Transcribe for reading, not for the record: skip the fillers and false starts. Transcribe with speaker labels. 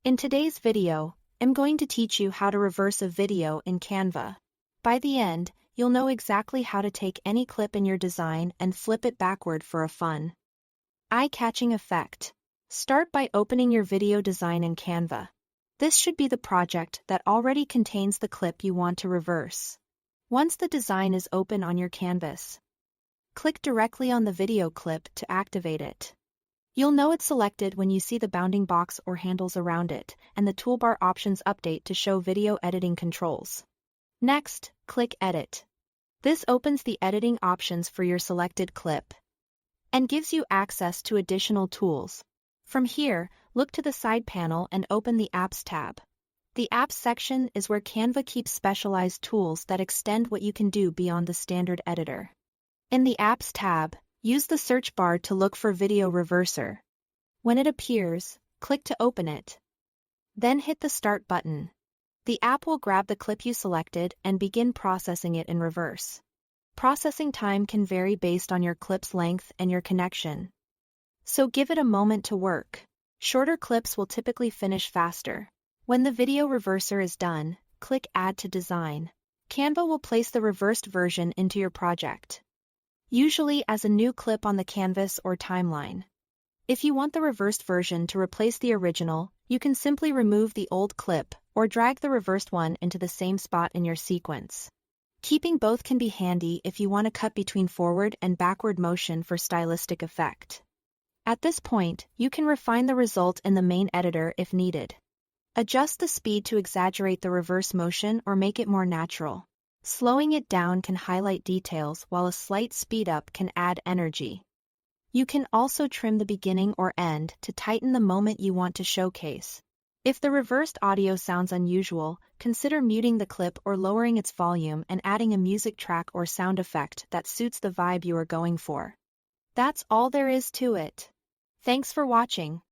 Speaker 1: In today's video, I'm going to teach you how to reverse a video in Canva. By the end, you'll know exactly how to take any clip in your design and flip it backward for a fun, eye-catching effect. Start by opening your video design in Canva. This should be the project that already contains the clip you want to reverse. Once the design is open on your canvas, click directly on the video clip to activate it. You'll know it's selected when you see the bounding box or handles around it, and the toolbar options update to show video editing controls. Next, click Edit. This opens the editing options for your selected clip and gives you access to additional tools. From here, look to the side panel and open the Apps tab. The Apps section is where Canva keeps specialized tools that extend what you can do beyond the standard editor. In the Apps tab, use the search bar to look for Video Reverser. When it appears, click to open it. Then hit the Start button. The app will grab the clip you selected and begin processing it in reverse. Processing time can vary based on your clip's length and your connection, so give it a moment to work. Shorter clips will typically finish faster. When the video reverser is done, click Add to Design. Canva will place the reversed version into your project, usually as a new clip on the canvas or timeline. If you want the reversed version to replace the original, you can simply remove the old clip or drag the reversed one into the same spot in your sequence. Keeping both can be handy if you want to cut between forward and backward motion for stylistic effect. At this point, you can refine the result in the main editor if needed. Adjust the speed to exaggerate the reverse motion or make it more natural. Slowing it down can highlight details while a slight speed up can add energy. You can also trim the beginning or end to tighten the moment you want to showcase. If the reversed audio sounds unusual, consider muting the clip or lowering its volume and adding a music track or sound effect that suits the vibe you are going for. That's all there is to it. Thanks for watching.